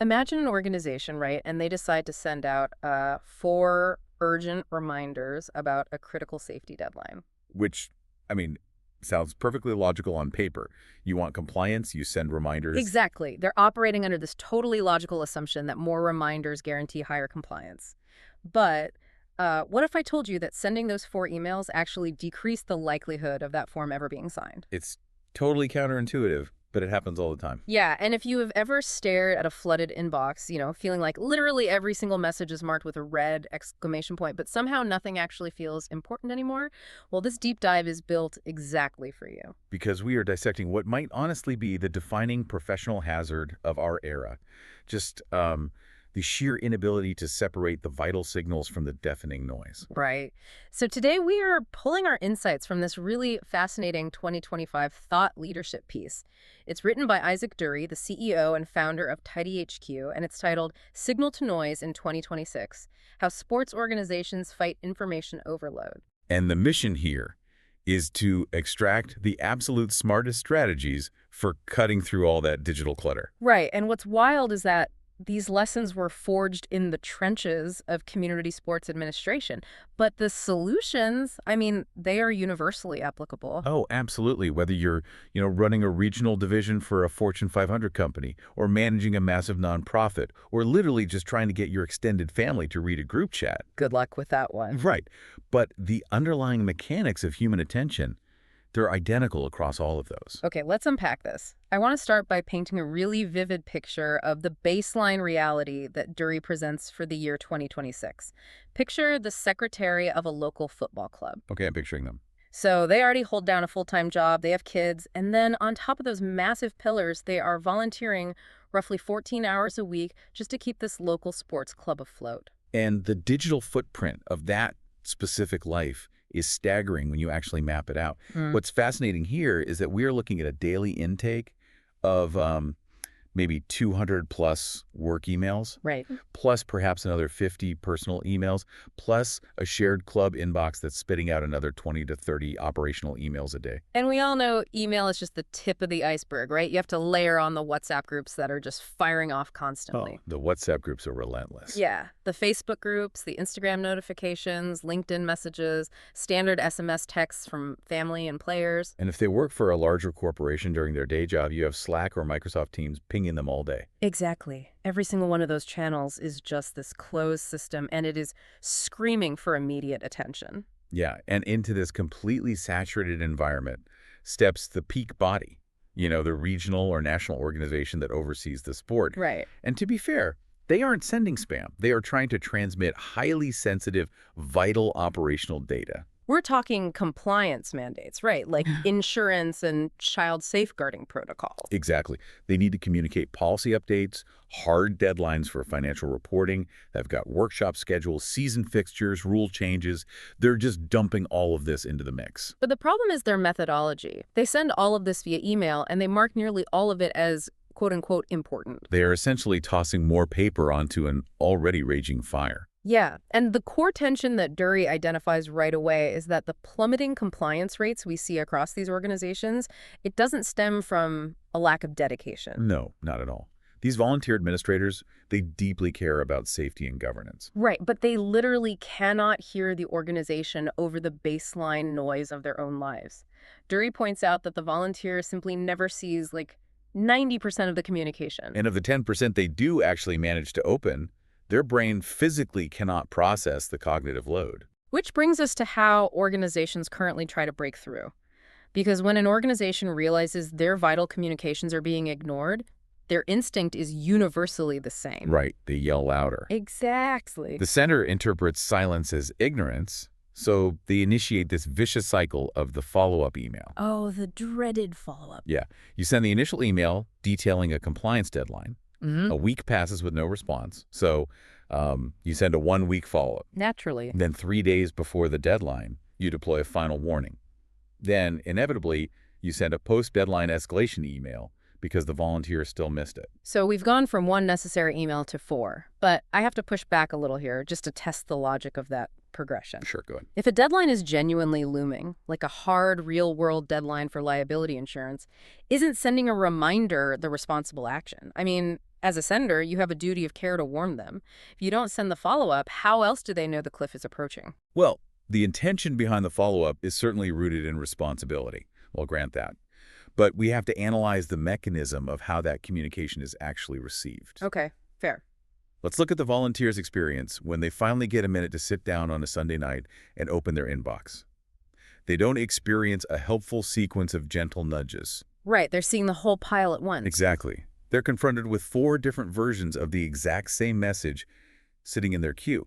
Imagine an organization, right? And they decide to send out 4 urgent reminders about a critical safety deadline. Which, I mean, sounds perfectly logical on paper. You want compliance, you send reminders. Exactly. They're operating under this totally logical assumption that more reminders guarantee higher compliance. But what if I told you that sending those 4 emails actually decreased the likelihood of that form ever being signed? It's totally counterintuitive, but it happens all the time. Yeah, and if you have ever stared at a flooded inbox, feeling like literally every single message is marked with a red exclamation point, but somehow nothing actually feels important anymore, well, this deep dive is built exactly for you. Because we are dissecting what might honestly be the defining professional hazard of our era. Just the sheer inability to separate the vital signals from the deafening noise. Right. So today we are pulling our insights from this really fascinating 2025 thought leadership piece. It's written by Isaac Dury, the CEO and founder of TidyHQ, and it's titled Signal to Noise in 2026: How Sports Organizations Fight Information Overload. And the mission here is to extract the absolute smartest strategies for cutting through all that digital clutter. Right. And what's wild is that these lessons were forged in the trenches of community sports administration. But the solutions, I mean, they are universally applicable. Oh, absolutely. Whether you're, running a regional division for a Fortune 500 company, or managing a massive nonprofit, or literally just trying to get your extended family to read a group chat. Good luck with that one. Right. But the underlying mechanics of human attention, they're identical across all of those. Okay, let's unpack this. I want to start by painting a really vivid picture of the baseline reality that Dury presents for the year 2026. Picture the secretary of a local football club. Okay, I'm picturing them. So they already hold down a full-time job, they have kids, and then on top of those massive pillars, they are volunteering roughly 14 hours a week just to keep this local sports club afloat. And the digital footprint of that specific life is staggering when you actually map it out. What's fascinating here is that we are looking at a daily intake of maybe 200 plus work emails, Right. plus perhaps another 50 personal emails, plus a shared club inbox that's spitting out another 20 to 30 operational emails a day. And we all know email is just the tip of the iceberg, right? You have to layer on the WhatsApp groups that are just firing off constantly. The WhatsApp groups are relentless. Yeah, the Facebook groups, the Instagram notifications, LinkedIn messages, standard SMS texts from family and players. And if they work for a larger corporation during their day job, you have Slack or Microsoft Teams pinging them all day. Exactly. Every single one of those channels is just this closed system, and it is screaming for immediate attention. Yeah, and into this completely saturated environment steps the peak body, the regional or national organization that oversees the sport. Right. And to be fair, they aren't sending spam. They are trying to transmit highly sensitive, vital operational data. We're talking compliance mandates, right? Like insurance and child safeguarding protocols. Exactly. They need to communicate policy updates, hard deadlines for financial reporting. They've got workshop schedules, season fixtures, rule changes. They're just dumping all of this into the mix. But the problem is their methodology. They send all of this via email, and they mark nearly all of it as quote-unquote important. They are essentially tossing more paper onto an already raging fire. Yeah, and the core tension that Dury identifies right away is that the plummeting compliance rates we see across these organizations, it doesn't stem from a lack of dedication. No, not at all. These volunteer administrators, they deeply care about safety and governance. Right, but they literally cannot hear the organization over the baseline noise of their own lives. Dury points out that the volunteer simply never sees, 90% of the communication. And of the 10% they do actually manage to open, their brain physically cannot process the cognitive load. Which brings us to how organizations currently try to break through. Because when an organization realizes their vital communications are being ignored, their instinct is universally the same. Right, they yell louder. Exactly. The center interprets silence as ignorance, so they initiate this vicious cycle of the follow-up email. Oh, the dreaded follow-up. Yeah, you send the initial email detailing a compliance deadline. Mm-hmm. A week passes with no response, so you send a 1-week follow-up. Naturally. Then 3 days before the deadline, you deploy a final warning. Then, inevitably, you send a post-deadline escalation email because the volunteer still missed it. So we've gone from 1 necessary email to 4, but I have to push back a little here just to test the logic of that progression. Sure, go ahead. If a deadline is genuinely looming, like a hard, real-world deadline for liability insurance, isn't sending a reminder the responsible action? I mean, As a sender, you have a duty of care to warn them. If you don't send the follow-up, how else do they know the cliff is approaching? Well, the intention behind the follow-up is certainly rooted in responsibility. We'll grant that. But we have to analyze the mechanism of how that communication is actually received. Okay, fair. Let's look at the volunteers' experience when they finally get a minute to sit down on a Sunday night and open their inbox. They don't experience a helpful sequence of gentle nudges. Right, they're seeing the whole pile at once. Exactly. They're confronted with 4 different versions of the exact same message sitting in their queue.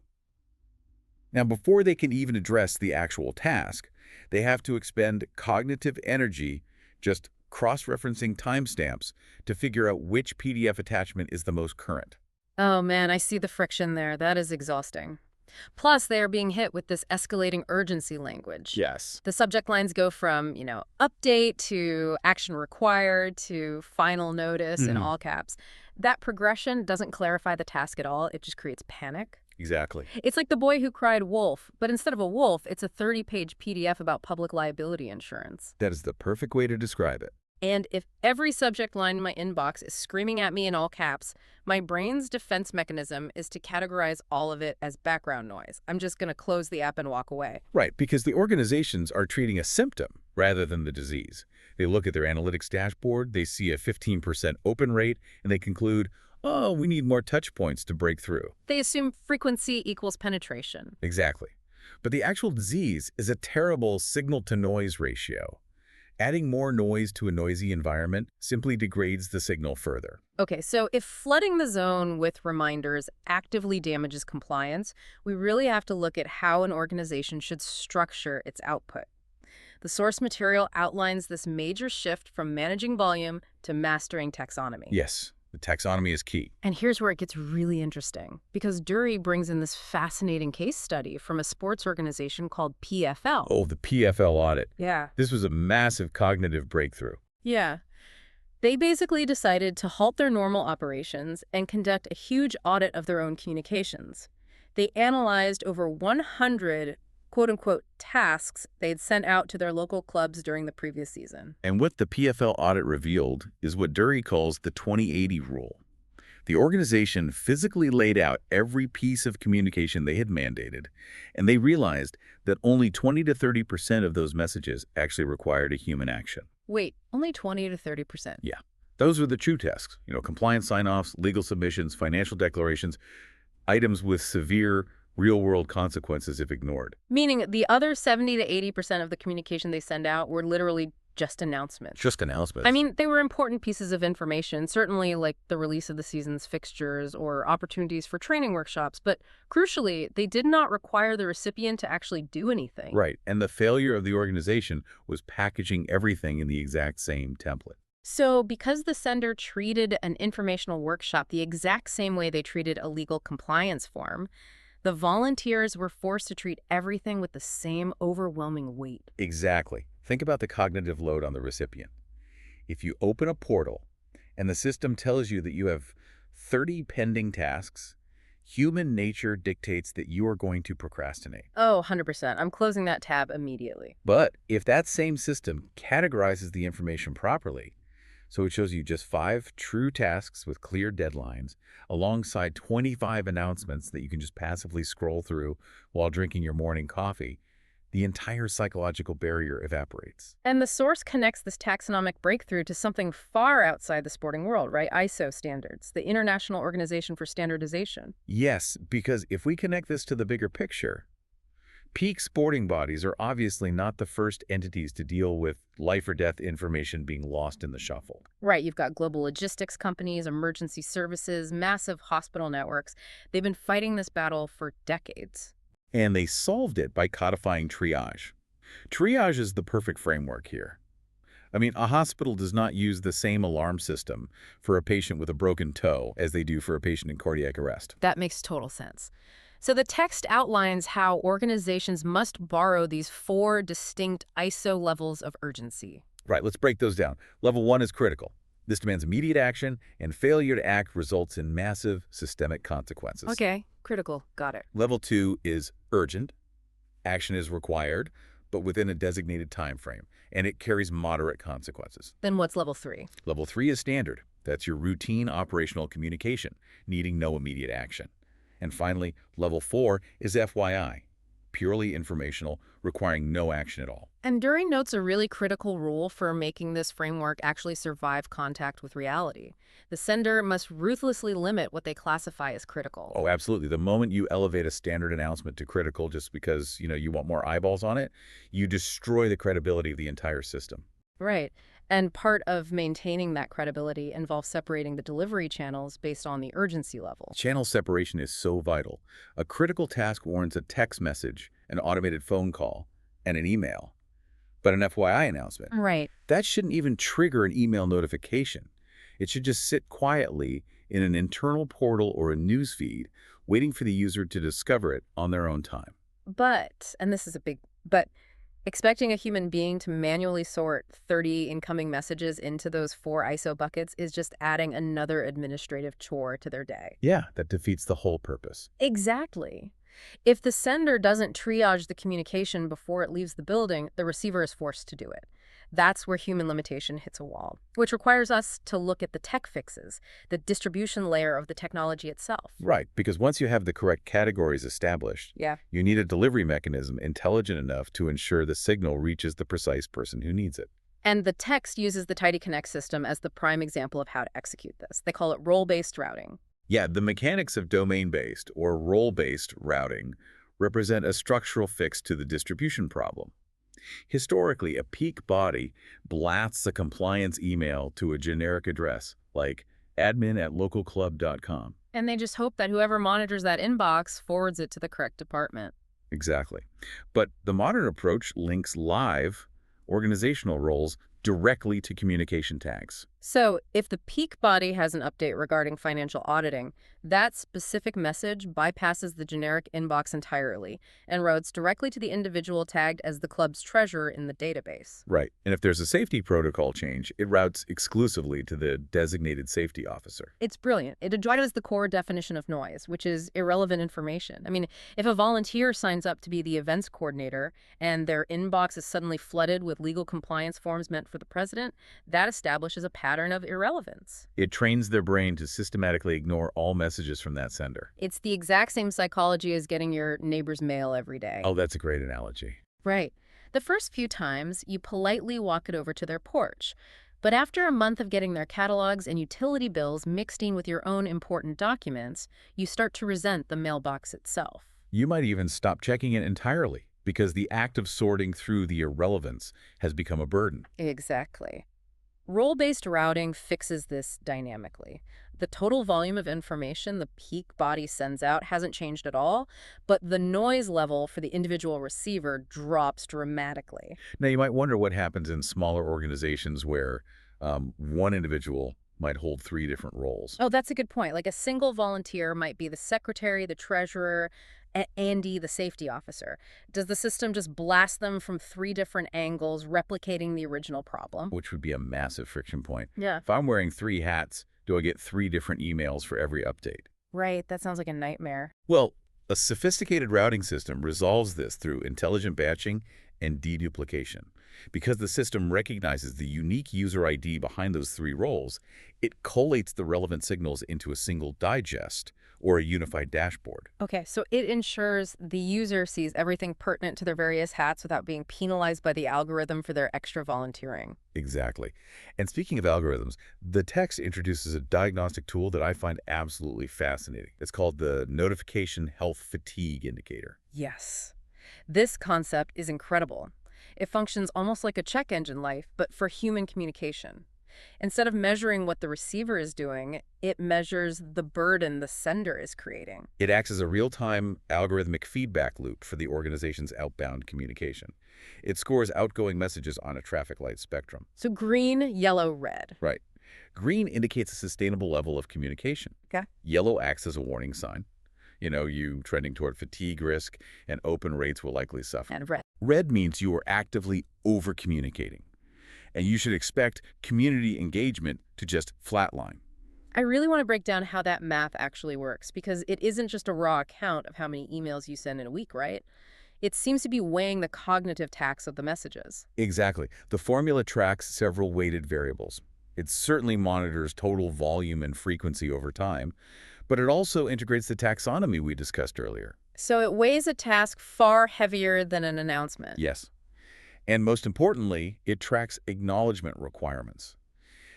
Now, before they can even address the actual task, they have to expend cognitive energy just cross-referencing timestamps to figure out which PDF attachment is the most current. Oh man, I see the friction there. That is exhausting. Plus, they are being hit with this escalating urgency language. Yes. The subject lines go from, update to action required to final notice in all caps. That progression doesn't clarify the task at all. It just creates panic. Exactly. It's like the boy who cried wolf, but instead of a wolf, it's a 30-page PDF about public liability insurance. That is the perfect way to describe it. And if every subject line in my inbox is screaming at me in all caps, my brain's defense mechanism is to categorize all of it as background noise. I'm just going to close the app and walk away. Right, because the organizations are treating a symptom rather than the disease. They look at their analytics dashboard, they see a 15% open rate, and they conclude, oh, we need more touch points to break through. They assume frequency equals penetration. Exactly. But the actual disease is a terrible signal-to-noise ratio. Adding more noise to a noisy environment simply degrades the signal further. Okay, so if flooding the zone with reminders actively damages compliance, we really have to look at how an organization should structure its output. The source material outlines this major shift from managing volume to mastering taxonomy. Yes, the taxonomy is key. And here's where it gets really interesting, because Dury brings in this fascinating case study from a sports organization called PFL. Oh, the PFL audit. Yeah. This was a massive cognitive breakthrough. Yeah. They basically decided to halt their normal operations and conduct a huge audit of their own communications. They analyzed over 100 quote-unquote tasks they'd sent out to their local clubs during the previous season. And what the PFL audit revealed is what Dury calls the 2080 rule. The organization physically laid out every piece of communication they had mandated, and they realized that only 20 to 30% of those messages actually required a human action. Wait, only 20 to 30%? Yeah. Those are the true tasks. Compliance sign-offs, legal submissions, financial declarations, items with severe real-world consequences if ignored. Meaning the other 70 to 80% of the communication they send out were literally just announcements. Just announcements. I mean, they were important pieces of information, certainly like the release of the season's fixtures or opportunities for training workshops, but crucially, they did not require the recipient to actually do anything. Right, and the failure of the organization was packaging everything in the exact same template. So because the sender treated an informational workshop the exact same way they treated a legal compliance form, the volunteers were forced to treat everything with the same overwhelming weight. Exactly. Think about the cognitive load on the recipient. If you open a portal and the system tells you that you have 30 pending tasks, human nature dictates that you are going to procrastinate. Oh, 100%. I'm closing that tab immediately. But if that same system categorizes the information properly, so it shows you just 5 true tasks with clear deadlines, alongside 25 announcements that you can just passively scroll through while drinking your morning coffee, the entire psychological barrier evaporates. And the source connects this taxonomic breakthrough to something far outside the sporting world, right? ISO standards, the International Organization for Standardization. Yes, because if we connect this to the bigger picture, peak sporting bodies are obviously not the first entities to deal with life or death information being lost in the shuffle. Right, you've got global logistics companies, emergency services, massive hospital networks. They've been fighting this battle for decades. And they solved it by codifying triage. Triage is the perfect framework here. I mean, a hospital does not use the same alarm system for a patient with a broken toe as they do for a patient in cardiac arrest. That makes total sense. So the text outlines how organizations must borrow these 4 distinct ISO levels of urgency. Right, let's break those down. Level 1 is critical. This demands immediate action, and failure to act results in massive systemic consequences. Okay, critical. Got it. Level 2 is urgent. Action is required, but within a designated time frame, and it carries moderate consequences. Then what's level 3? Level 3 is standard. That's your routine operational communication, needing no immediate action. And finally, level 4 is FYI, purely informational, requiring no action at all. Enduring notes a really critical rule for making this framework actually survive contact with reality. The sender must ruthlessly limit what they classify as critical. Oh, absolutely. The moment you elevate a standard announcement to critical just because, you want more eyeballs on it, you destroy the credibility of the entire system. Right. And part of maintaining that credibility involves separating the delivery channels based on the urgency level. Channel separation is so vital. A critical task warrants a text message, an automated phone call, and an email. But an FYI announcement, Right. that shouldn't even trigger an email notification. It should just sit quietly in an internal portal or a news feed, waiting for the user to discover it on their own time. But, and this is a big but, expecting a human being to manually sort 30 incoming messages into those 4 ISO buckets is just adding another administrative chore to their day. Yeah, that defeats the whole purpose. Exactly. If the sender doesn't triage the communication before it leaves the building, the receiver is forced to do it. That's where human limitation hits a wall, which requires us to look at the tech fixes, the distribution layer of the technology itself. Right, because once you have the correct categories established, Yeah. you need a delivery mechanism intelligent enough to ensure the signal reaches the precise person who needs it. And the text uses the TidyConnect system as the prime example of how to execute this. They call it role-based routing. Yeah, the mechanics of domain-based or role-based routing represent a structural fix to the distribution problem. Historically, a peak body blasts a compliance email to a generic address, like admin@localclub.com. And they just hope that whoever monitors that inbox forwards it to the correct department. Exactly. But the modern approach links live organizational roles directly to communication tags. So if the peak body has an update regarding financial auditing, that specific message bypasses the generic inbox entirely and routes directly to the individual tagged as the club's treasurer in the database. Right. And if there's a safety protocol change, it routes exclusively to the designated safety officer. It's brilliant. It addresses the core definition of noise, which is irrelevant information. I mean, if a volunteer signs up to be the events coordinator and their inbox is suddenly flooded with legal compliance forms meant for the president, that establishes a pattern of irrelevance. It trains their brain to systematically ignore all messages from that sender. It's the exact same psychology as getting your neighbor's mail every day. Oh, that's a great analogy. Right. The first few times, you politely walk it over to their porch. But after a month of getting their catalogs and utility bills mixed in with your own important documents, you start to resent the mailbox itself. You might even stop checking it entirely because the act of sorting through the irrelevance has become a burden. Exactly. Role-based routing fixes this dynamically. The total volume of information the peak body sends out hasn't changed at all, but the noise level for the individual receiver drops dramatically. Now, you might wonder what happens in smaller organizations where one individual might hold 3 different roles. Oh, that's a good point. Like a single volunteer might be the secretary, the treasurer, Andy, the safety officer. Does the system just blast them from 3 different angles, replicating the original problem? Which would be a massive friction point. Yeah. If I'm wearing 3 hats, do I get 3 different emails for every update? Right, that sounds like a nightmare. Well, a sophisticated routing system resolves this through intelligent batching and deduplication. Because the system recognizes the unique user ID behind those 3 roles, it collates the relevant signals into a single digest or a unified dashboard. Okay, so it ensures the user sees everything pertinent to their various hats without being penalized by the algorithm for their extra volunteering. Exactly. And speaking of algorithms, the text introduces a diagnostic tool that I find absolutely fascinating. It's called the Notification Health Fatigue Indicator. Yes. This concept is incredible. It functions almost like a check engine light, but for human communication. Instead of measuring what the receiver is doing, it measures the burden the sender is creating. It acts as a real-time algorithmic feedback loop for the organization's outbound communication. It scores outgoing messages on a traffic light spectrum. So green, yellow, red. Right. Green indicates a sustainable level of communication. Okay. Yellow acts as a warning sign. You trending toward fatigue risk and open rates will likely suffer. And red. Red means you are actively over-communicating. And you should expect community engagement to just flatline. I really want to break down how that math actually works, because it isn't just a raw count of how many emails you send in a week, right? It seems to be weighing the cognitive tax of the messages. Exactly. The formula tracks several weighted variables. It certainly monitors total volume and frequency over time, but it also integrates the taxonomy we discussed earlier. So it weighs a task far heavier than an announcement. Yes. And most importantly, it tracks acknowledgement requirements.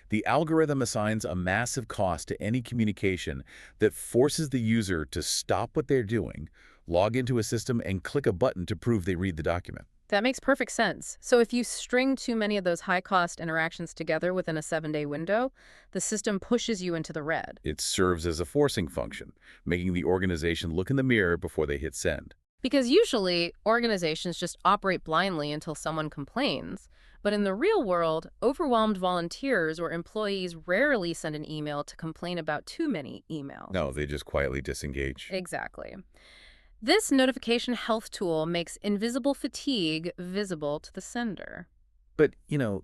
The algorithm assigns a massive cost to any communication that forces the user to stop what they're doing, log into a system, and click a button to prove they read the document. That makes perfect sense. So if you string too many of those high-cost interactions together within a 7-day window, the system pushes you into the red. It serves as a forcing function, making the organization look in the mirror before they hit send. Because usually, organizations just operate blindly until someone complains. But in the real world, overwhelmed volunteers or employees rarely send an email to complain about too many emails. No, they just quietly disengage. Exactly. This notification health tool makes invisible fatigue visible to the sender. But,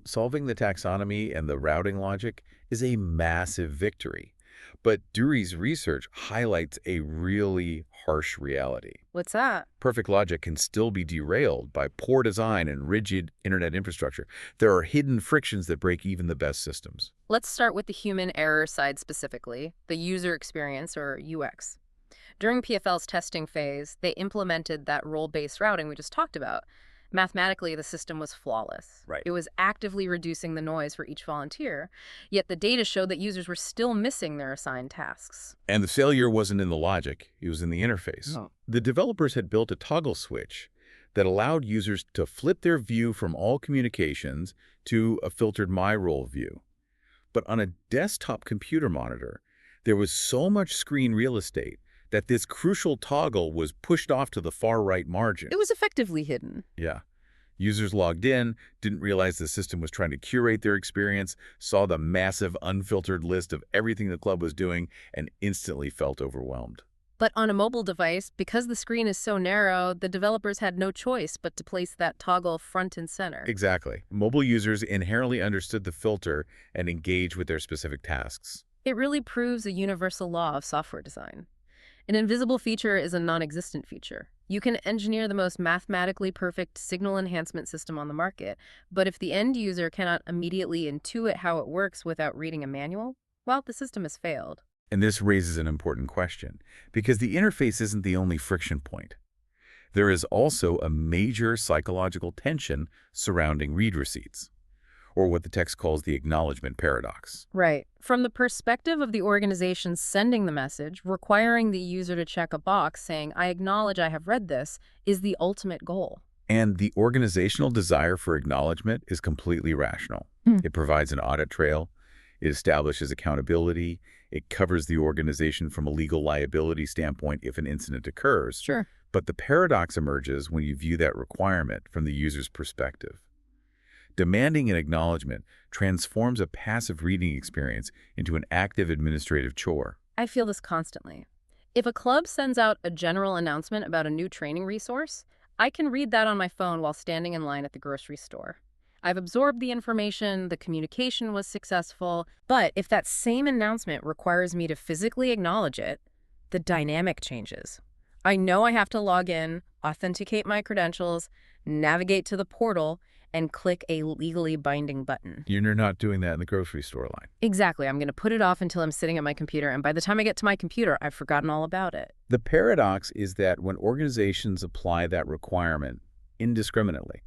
solving the taxonomy and the routing logic is a massive victory. But Dury's research highlights a really harsh reality. What's that? Perfect logic can still be derailed by poor design and rigid internet infrastructure. There are hidden frictions that break even the best systems. Let's start with the human error side specifically, the user experience or UX. During PFL's testing phase, they implemented that role-based routing we just talked about. Mathematically, the system was flawless. Right. It was actively reducing the noise for each volunteer, yet the data showed that users were still missing their assigned tasks. And the failure wasn't in the logic, it was in the interface. Oh. The developers had built a toggle switch that allowed users to flip their view from all communications to a filtered My Role view. But on a desktop computer monitor, there was so much screen real estate that this crucial toggle was pushed off to the far right margin. It was effectively hidden. Yeah. Users logged in, didn't realize the system was trying to curate their experience, saw the massive unfiltered list of everything the club was doing, and instantly felt overwhelmed. But on a mobile device, because the screen is so narrow, the developers had no choice but to place that toggle front and center. Exactly. Mobile users inherently understood the filter and engaged with their specific tasks. It really proves a universal law of software design. An invisible feature is a non-existent feature. You can engineer the most mathematically perfect signal enhancement system on the market, but if the end user cannot immediately intuit how it works without reading a manual, well, the system has failed. And this raises an important question, because the interface isn't the only friction point. There is also a major psychological tension surrounding read receipts, or what the text calls the acknowledgement paradox. Right. From the perspective of the organization sending the message, requiring the user to check a box saying, "I acknowledge I have read this," is the ultimate goal. And the organizational desire for acknowledgement is completely rational. It provides an audit trail, it establishes accountability, it covers the organization from a legal liability standpoint if an incident occurs. Sure. But the paradox emerges when you view that requirement from the user's perspective. Demanding an acknowledgement transforms a passive reading experience into an active administrative chore. I feel this constantly. If a club sends out a general announcement about a new training resource, I can read that on my phone while standing in line at the grocery store. I've absorbed the information, the communication was successful, but if that same announcement requires me to physically acknowledge it, the dynamic changes. I know I have to log in, authenticate my credentials, navigate to the portal, and click a legally binding button. You're not doing that in the grocery store line. Exactly. I'm going to put it off until I'm sitting at my computer, and by the time I get to my computer, I've forgotten all about it. The paradox is that when organizations apply that requirement indiscriminately,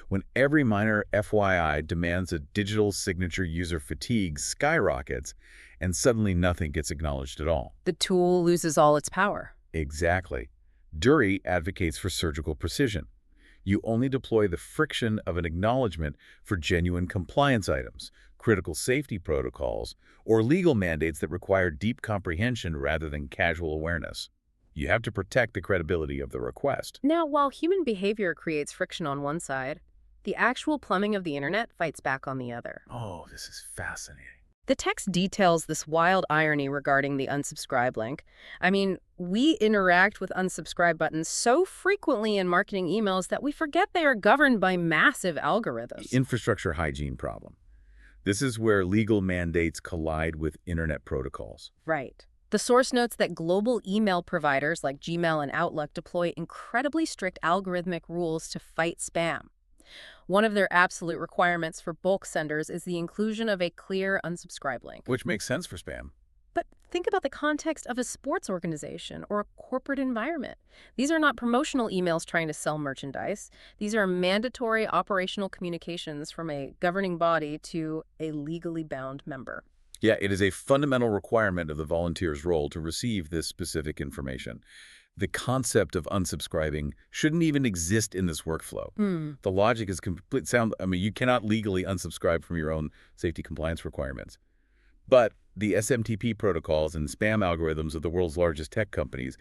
when every minor FYI demands a digital signature, user fatigue skyrockets, and suddenly nothing gets acknowledged at all. The tool loses all its power. Exactly. Dury advocates for surgical precision. You only deploy the friction of an acknowledgement for genuine compliance items, critical safety protocols, or legal mandates that require deep comprehension rather than casual awareness. You have to protect the credibility of the request. Now, while human behavior creates friction on one side, the actual plumbing of the internet fights back on the other. Oh, this is fascinating. The text details this wild irony regarding the unsubscribe link. I mean, we interact with unsubscribe buttons so frequently in marketing emails that we forget they are governed by massive algorithms. Infrastructure hygiene problem. This is where legal mandates collide with internet protocols. Right. The source notes that global email providers like Gmail and Outlook deploy incredibly strict algorithmic rules to fight spam. One of their absolute requirements for bulk senders is the inclusion of a clear unsubscribe link. Which makes sense for spam. But think about the context of a sports organization or a corporate environment. These are not promotional emails trying to sell merchandise. These are mandatory operational communications from a governing body to a legally bound member. Yeah, it is a fundamental requirement of the volunteer's role to receive this specific information. The concept of unsubscribing shouldn't even exist in this workflow. The logic is complete sound. I mean, you cannot legally unsubscribe from your own safety compliance requirements. But the SMTP protocols and spam algorithms of the world's largest tech companies,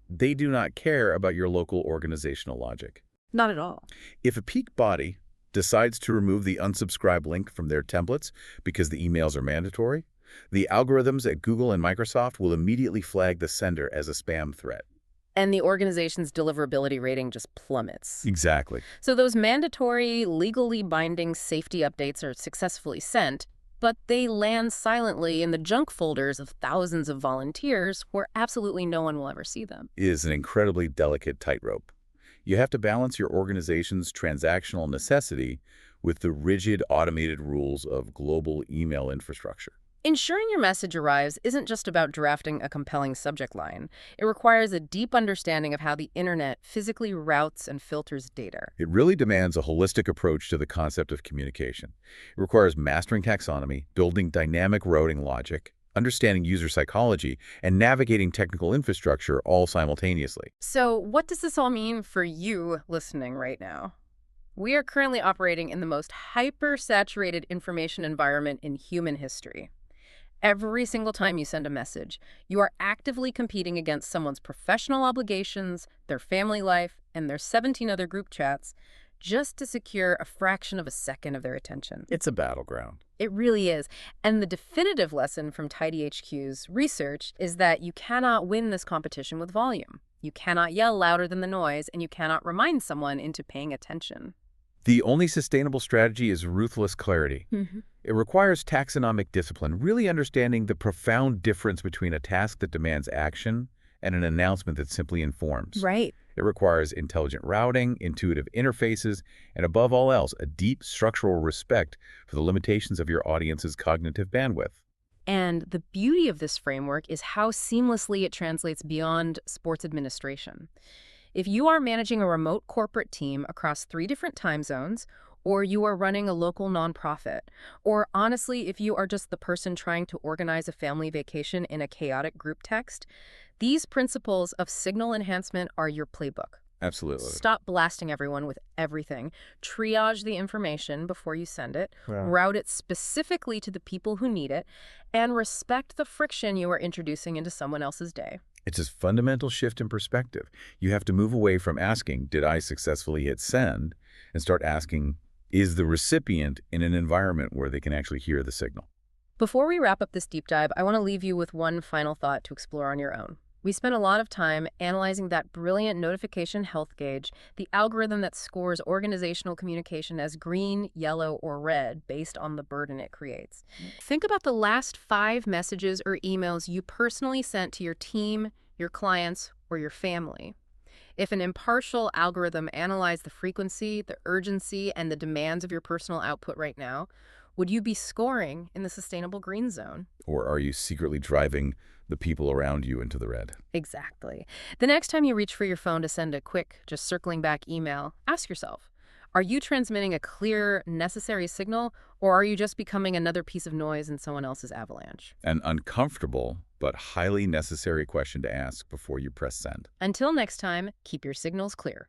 they do not care about your local organizational logic. Not at all. If a peak body decides to remove the unsubscribe link from their templates because the emails are mandatory, the algorithms at Google and Microsoft will immediately flag the sender as a spam threat. And the organization's deliverability rating just plummets. Exactly. So those mandatory, legally binding safety updates are successfully sent, but they land silently in the junk folders of thousands of volunteers where absolutely no one will ever see them. It is an incredibly delicate tightrope. You have to balance your organization's transactional necessity with the rigid automated rules of global email infrastructure. Ensuring your message arrives isn't just about drafting a compelling subject line. It requires a deep understanding of how the internet physically routes and filters data. It really demands a holistic approach to the concept of communication. It requires mastering taxonomy, building dynamic routing logic, understanding user psychology, and navigating technical infrastructure all simultaneously. So what does this all mean for you listening right now? We are currently operating in the most hyper-saturated information environment in human history. Every single time you send a message, you are actively competing against someone's professional obligations, their family life, and their 17 other group chats just to secure a fraction of a second of their attention. It's a battleground. It really is. And the definitive lesson from TidyHQ's research is that you cannot win this competition with volume. You cannot yell louder than the noise, and you cannot remind someone into paying attention. The only sustainable strategy is ruthless clarity. It requires taxonomic discipline, really understanding the profound difference between a task that demands action and an announcement that simply informs. Right. It requires intelligent routing, intuitive interfaces, and above all else, a deep structural respect for the limitations of your audience's cognitive bandwidth. And the beauty of this framework is how seamlessly it translates beyond sports administration. If you are managing a remote corporate team across 3 different time zones, or you are running a local nonprofit, or honestly, if you are just the person trying to organize a family vacation in a chaotic group text, these principles of signal enhancement are your playbook. Absolutely. Stop blasting everyone with everything. Triage the information before you send it, Yeah. route it specifically to the people who need it, and respect the friction you are introducing into someone else's day. It's a fundamental shift in perspective. You have to move away from asking, did I successfully hit send, and start asking, is the recipient in an environment where they can actually hear the signal? Before we wrap up this deep dive, I want to leave you with one final thought to explore on your own. We spent a lot of time analyzing that brilliant notification health gauge, the algorithm that scores organizational communication as green, yellow, or red based on the burden it creates. Think about the last 5 messages or emails you personally sent to your team, your clients, or your family. If an impartial algorithm analyzed the frequency, the urgency, and the demands of your personal output right now, would you be scoring in the sustainable green zone? Or are you secretly driving the people around you into the red? Exactly. The next time you reach for your phone to send a quick, just circling back email, ask yourself, are you transmitting a clear, necessary signal, or are you just becoming another piece of noise in someone else's avalanche? An uncomfortable but highly necessary question to ask before you press send. Until next time, keep your signals clear.